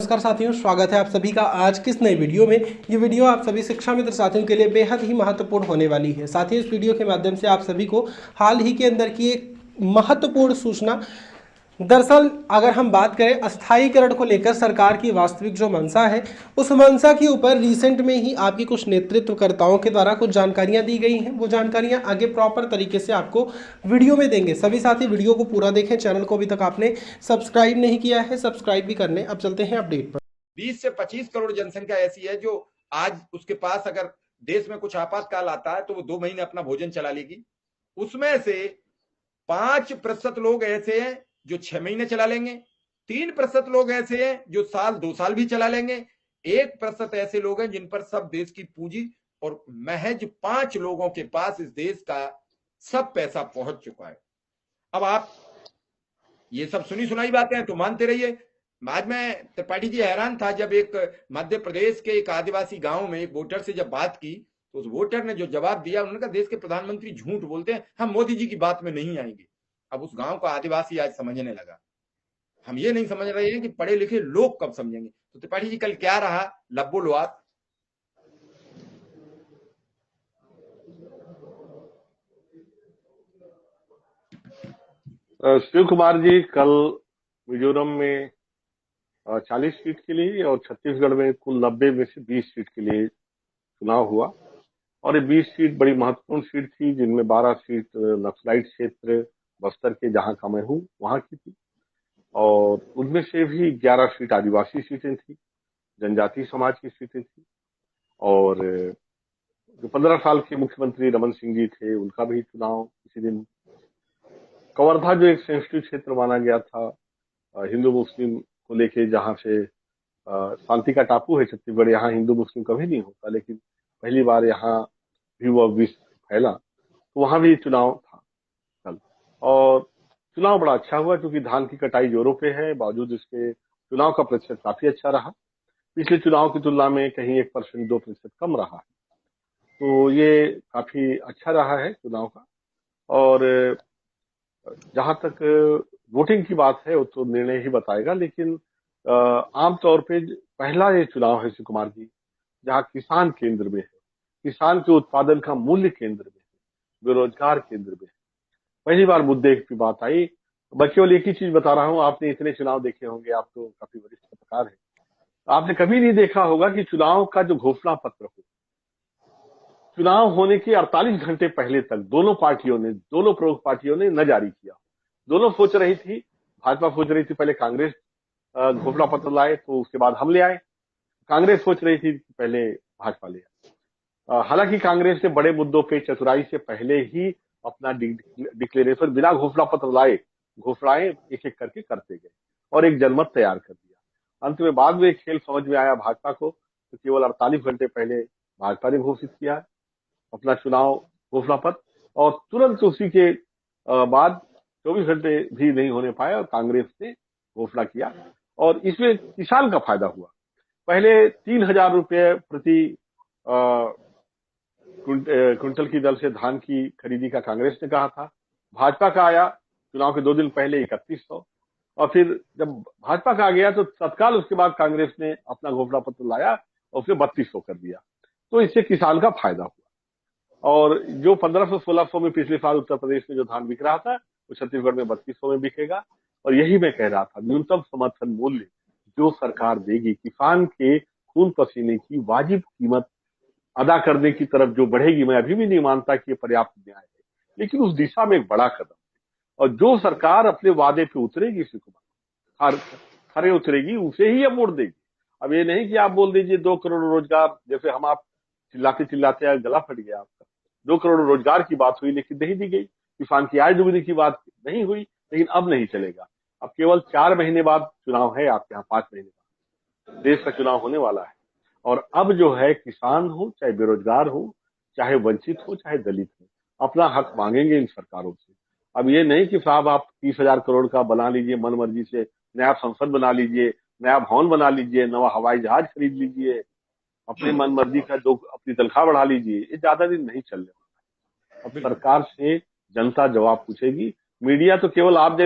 नमस्कार साथियों, स्वागत है आप सभी का आज किस नई वीडियो में। ये वीडियो आप सभी शिक्षा मित्र साथियों के लिए बेहद ही महत्वपूर्ण होने वाली है। साथियों, इस वीडियो के माध्यम से आप सभी को हाल ही के अंदर की एक महत्वपूर्ण सूचना, दरअसल अगर हम बात करें अस्थायीकरण को लेकर सरकार की वास्तविक जो मंशा है, उस मंशा के ऊपर रिसेंट में ही आपकी कुछ नेतृत्वकर्ताओं के द्वारा कुछ जानकारियां दी गई हैं। वो जानकारियां आगे प्रॉपर तरीके से आपको वीडियो में देंगे। सभी साथी वीडियो को पूरा देखें। चैनल को अभी तक आपने सब्सक्राइब नहीं किया है, सब्सक्राइब भी करने। अब चलते हैं अपडेट पर। 20 से 25 करोड़ जनसंख्या ऐसी है जो आज उसके पास अगर देश में कुछ आपातकाल आता है तो वो 2 महीने अपना भोजन चला लेगी। उसमें से 5% लोग ऐसे हैं जो 6 महीने चला लेंगे, 3% लोग ऐसे हैं जो साल 2 साल भी चला लेंगे, 1% ऐसे लोग हैं जिन पर सब देश की पूंजी और महज 5 लोगों के पास इस देश का सब पैसा पहुंच चुका है। अब आप ये सब सुनी सुनाई बातें हैं तो मानते रहिए। आज मैं त्रिपाठी जी हैरान था जब एक मध्य प्रदेश के एक आदिवासी गांव में एक वोटर से जब बात की तो उस वोटर ने जो जवाब दिया, उन्होंने कहा देश के प्रधानमंत्री झूठ बोलते हैं, हम मोदी जी की बात में नहीं आएंगे। अब उस गांव का आदिवासी आज समझने लगा। हम ये नहीं समझ रहे हैं कि पढ़े लिखे लोग कब समझेंगे। तो त्रिपाठी जी कल क्या रहा, लब बोलो आप। शिव कुमार जी, कल मिजोरम में 40 सीट के लिए और छत्तीसगढ़ में कुल 90 में से 20 सीट के लिए चुनाव हुआ। और ये 20 सीट बड़ी महत्वपूर्ण सीट थी, जिनमें 12 सीट नक्सलाइट क्षेत्र बस्तर के, जहां का मैं हूँ, वहां की थी। और उनमें से भी 11 सीट आदिवासी सीटें थी, जनजातीय समाज की सीटें थी। और जो 15 साल के मुख्यमंत्री रमन सिंह जी थे, उनका भी चुनाव इसी दिन। कवर्धा जो एक सेंसिटिव क्षेत्र माना गया था हिंदू मुस्लिम को लेके, जहां से शांति का टापू है छत्तीसगढ़, यहाँ हिंदू मुस्लिम कभी नहीं होता, लेकिन पहली बार यहाँ भी वह विष फैला, तो वहां भी चुनाव था कल। और चुनाव बड़ा अच्छा हुआ, क्योंकि धान की कटाई जोरों पे है, बावजूद इसके चुनाव का प्रतिशत काफी अच्छा रहा। पिछले चुनाव की तुलना में कहीं 1%, 2% कम रहा है, तो ये काफी अच्छा रहा है चुनाव का। और जहां तक वोटिंग की बात है, वो तो निर्णय ही बताएगा, लेकिन आमतौर पे पहला ये चुनाव है शिव कुमार जी, जहां किसान केंद्र में है, किसान के उत्पादन का मूल्य केंद्र में है, बेरोजगार केंद्र में है। पहली बार मुद्दे की बात आई। मैं केवल एक ही चीज बता रहा हूं, आपने इतने चुनाव देखे होंगे, आप तो काफी वरिष्ठ पत्रकार हैं, आपने कभी नहीं देखा होगा कि चुनाव का जो घोषणा पत्र हो, चुनाव होने के 48 घंटे पहले तक दोनों प्रमुख पार्टियों ने न जारी किया। दोनों सोच रही थी, भाजपा सोच रही थी पहले कांग्रेस घोषणा पत्र लाए, तो उसके बाद हम ले आए। कांग्रेस सोच रही थी कि पहले भाजपा ले आए। हालांकि कांग्रेस ने बड़े मुद्दों पे चतुराई से पहले ही अपना डिक्लेरेशन बिना घोषणा पत्र लाए घोषणाएं एक एक करके करते गए और एक जनमत तैयार कर दिया। अंत में बाद में एक खेल समझ में आया भाजपा को, तो केवल 48 घंटे पहले भाजपा ने घोषित किया अपना चुनाव घोषणा पत्र, और तुरंत उसी के बाद 24 घंटे भी नहीं होने पाए और कांग्रेस ने घोषणा किया। और इसमें किसान का फायदा हुआ। पहले 3,000 रुपये प्रति क्विंटल की दर से धान की खरीदी का कांग्रेस ने कहा था। भाजपा का आया चुनाव के 2 दिन पहले 3100, और फिर जब भाजपा का आ गया तो तत्काल उसके बाद कांग्रेस ने अपना घोषणा पत्र लाया और उसने 3200 कर दिया। तो इससे किसान का फायदा हुआ। और जो 1500-1600 में पिछले साल उत्तर प्रदेश में जो धान बिक रहा था, वो छत्तीसगढ़ में 3200 में बिकेगा। और यही मैं कह रहा था, न्यूनतम समर्थन मूल्य जो सरकार देगी, किसान के खून पसीने की वाजिब कीमत अदा करने की तरफ जो बढ़ेगी, मैं अभी भी नहीं मानता कि ये पर्याप्त न्याय है, लेकिन उस दिशा में एक बड़ा कदम है। और जो सरकार अपने वादे पे उतरेगी, खरे उतरेगी, उसे ही अब वोट देगी। अब ये नहीं कि आप बोल दीजिए 2 करोड़ रोजगार, जैसे हम आप चिल्लाते चिल्लाते गला फट गया आपका। 2 करोड़ रोजगार की बात हुई लेकिन नहीं दी गई, किसान की आय दुगनी की बात नहीं हुई, लेकिन अब नहीं चलेगा। अब केवल 4 महीने बाद चुनाव है आपके यहाँ, 5 महीने बाद देश का चुनाव होने वाला है। और अब जो है, किसान हो चाहे बेरोजगार हो, चाहे वंचित हो चाहे दलित हो, अपना हक मांगेंगे इन सरकारों से। अब ये नहीं कि साहब आप 30,000 करोड़ का बना लीजिए मन मर्जी से, नया संसद बना लीजिए, नया भवन बना लीजिए, नवा हवाई जहाज खरीद लीजिए, अपनी मन मर्जी का जो अपनी तनख्वाह बढ़ा लीजिए, ये ज्यादा दिन नहीं चलने वाला है। अब सरकार से जनता जवाब पूछेगी। मीडिया तो केवल आप जैसे